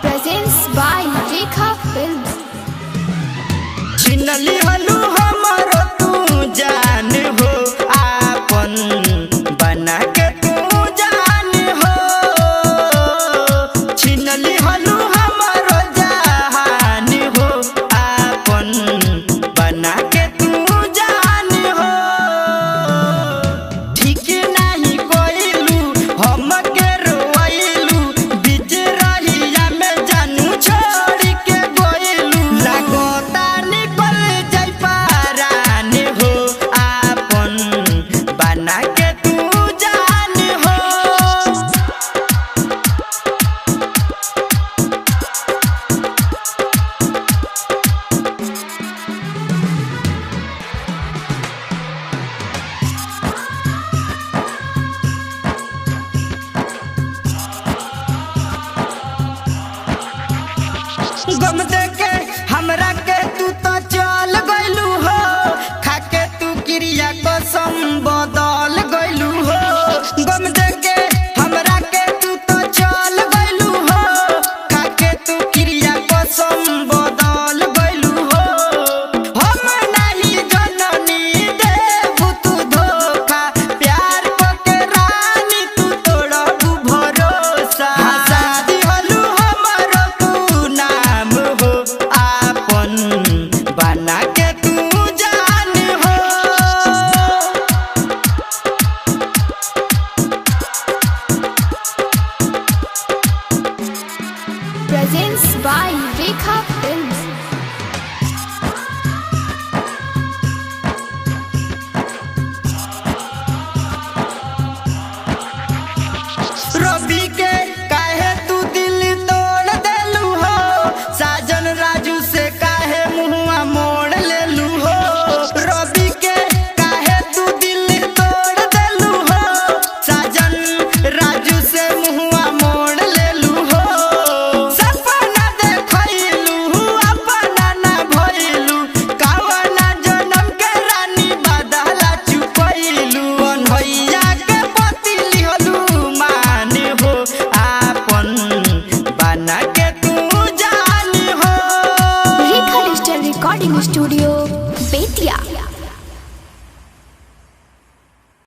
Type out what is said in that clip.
Presents by Rekha Films. छिनली हलू हमारो तू जान हो आपन बना के तू जान हो। छिनली हलू हमारो जान हो आपन बना के तू जान हो। ठीक नहीं कोइलू हम के रोइलू बीच रहिया में जानू छोड़ के गोइलू। लागोता निकल जाई पारान हो आपन बना के तू जान हो। गम देके हमरा के तू तो चल गइलू हो खाके तू क्रिया कसम बदल गइलू हो। गम देके हमरा के तू तो चल गइलू हो खाके तू क्रिया कसम बदल गइलू हो। हम नहीं जननी देबू तू धोखा प्यार के रानी तू तोड़बू भरोसा। हंसा दिहलू हमरो तू नाम हो आपन बना के तू जान हो। Presents by Rekha